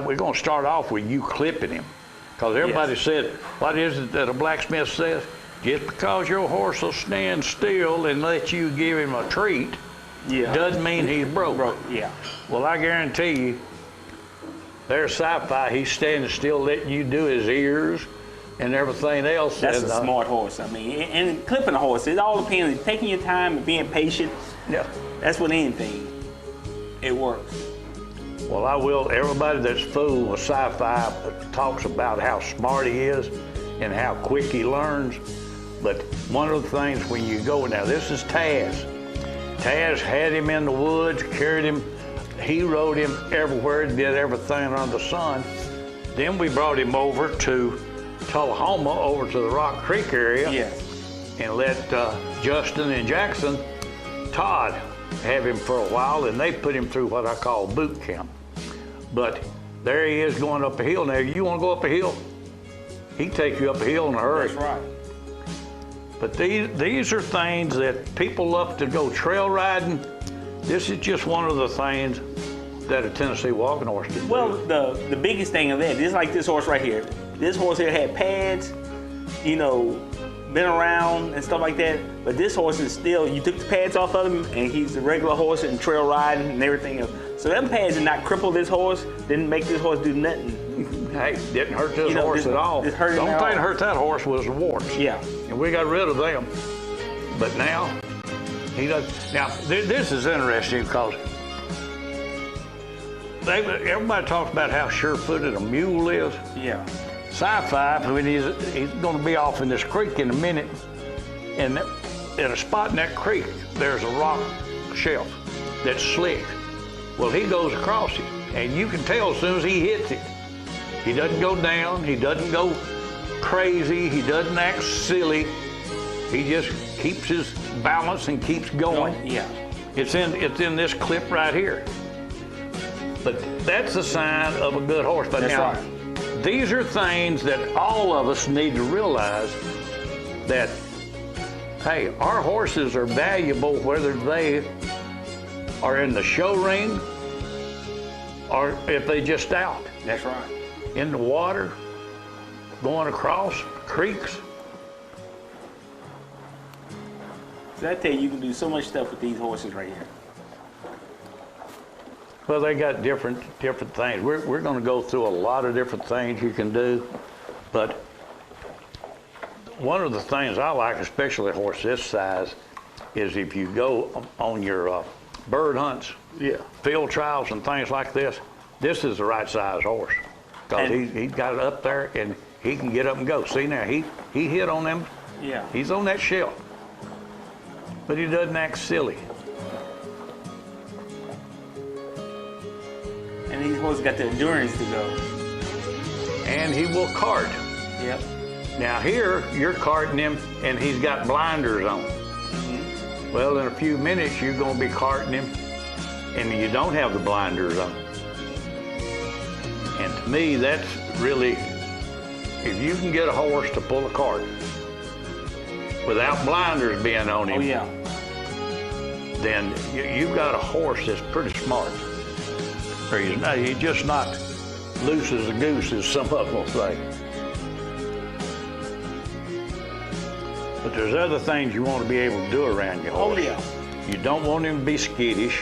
We're going to start off with you clipping him. Because everybody said, what is it that a blacksmith says? Just because your horse will stand still and let you give him a treat doesn't mean he's broke. Yeah. Well, I guarantee you, there's Syfy. He's standing still letting you do his ears and everything else. That's a smart horse. I mean, and clipping a horse, it all depends. Taking your time and being patient. Yeah. That's with anything. It works. Well, I will. Everybody that's fooled with Syfy talks about how smart he is and how quick he learns. But one of the things when you go, now this is Taz. Taz had him in the woods, carried him. He rode him everywhere, did everything under the sun. Then we brought him over to Tullahoma, over to the Rock Creek area, and let Justin and Jackson, Todd, have him for a while, and they put him through what I call boot camp. But there he is going up a hill. Now, you want to go up a hill? He'd take you up a hill in a hurry. That's right. But these are things that people love to go trail riding. This is just one of the things that a Tennessee walking horse can do. Well, the biggest thing of that is like this horse right here. This horse here had pads, you know, been around and stuff like that. But this horse is still, you took the pads off of him and he's a regular horse and trail riding and everything else. So them pads did not cripple this horse, didn't make this horse do nothing. Hey, didn't hurt this horse at all. The only thing that hurt that horse was the warts. Yeah. And we got rid of them. But now, he does. Now, this is interesting because everybody talks about how sure-footed a mule is. Yeah. Syfy, when he's going to be off in this creek in a minute, and at a spot in that creek, there's a rock shelf that's slick. Well, he goes across it, and you can tell as soon as he hits it. He doesn't go down, he doesn't go crazy, he doesn't act silly. He just keeps his balance and keeps going. Yeah. It's in this clip right here. But that's a sign of a good horse. But that's now, right. These are things that all of us need to realize that, hey, our horses are valuable whether they are in the show ring or if they just out. That's right. In the water, going across creeks. So I tell you, you can do so much stuff with these horses right here. Well, they got different things. We're going to go through a lot of different things you can do, but one of the things I like, especially a horse this size, is if you go on your bird hunts, field trials and things like this, this is the right size horse. Because he's got it up there and he can get up and go. See now, he hit on them. Yeah. He's on that shelf. But he doesn't act silly. And these horses got the endurance to go. And he will cart. Yep. Now here, you're carting him and he's got blinders on. Mm-hmm. Well, in a few minutes, you're going to be carting him and you don't have the blinders on. And to me, that's really, if you can get a horse to pull a cart without blinders being on him, then you've got a horse that's pretty smart. Or he's just not loose as a goose, as some of them will say. But there's other things you want to be able to do around your horse. Oh, yeah. You don't want him to be skittish.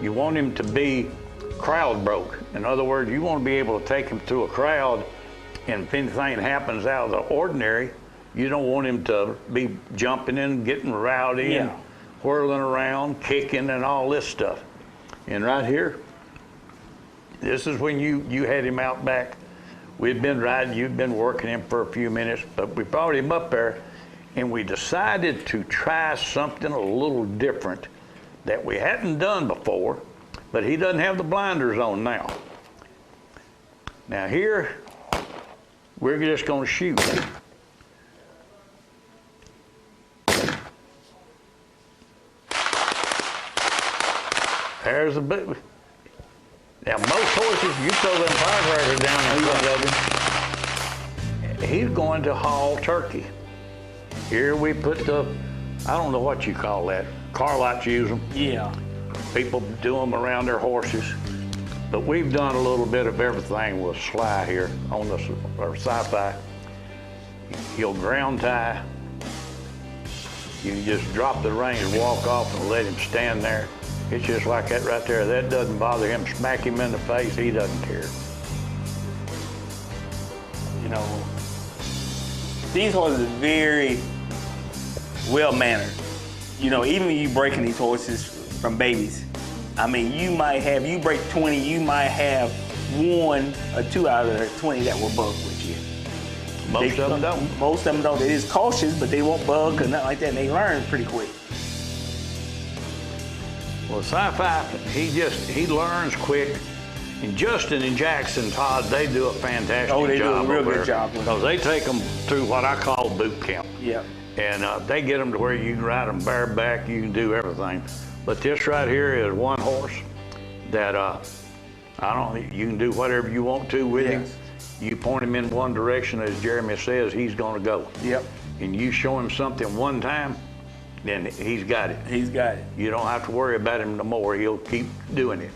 You want him to be crowd broke. In other words, you want to be able to take him through a crowd, and if anything happens out of the ordinary, you don't want him to be jumping in, getting rowdy, and whirling around, kicking, and all this stuff. And right here, this is when you had him out back. We'd been riding, you'd been working him for a few minutes, but we brought him up there, and we decided to try something a little different that we hadn't done before, but he doesn't have the blinders on now. Now here, we're just going to shoot. There's a bit. Now most horses, you throw them firecrackers down in front of him, he's going to haul turkey. Here we put the, I don't know what you call that. Car lots use them. Yeah. People do them around their horses. But we've done a little bit of everything with Sly here on this, or Syfy. He'll ground tie. You can just drop the reins, walk off, and let him stand there. It's just like that right there. That doesn't bother him. Smack him in the face, he doesn't care. You know, these horses are very well mannered. You know, even when you breaking these horses from babies, I mean, you break 20, you might have 1 or 2 out of the 20 that will bug with you. Most of them don't. Most of them don't. They're just cautious, but they won't bug or nothing like that, and they learn pretty quick. Well, Syfy, he learns quick. And Justin and Jackson, Todd, they do a fantastic job. Oh, they do a real over good there, job. because they take them through what I call boot camp. Yeah. And they get them to where you can ride them bareback, you can do everything. But this right here is one horse that you can do whatever you want to with him. You point him in one direction, as Jeremy says, he's gonna go. Yep. And you show him something one time, then he's got it. He's got it. You don't have to worry about him no more. He'll keep doing it.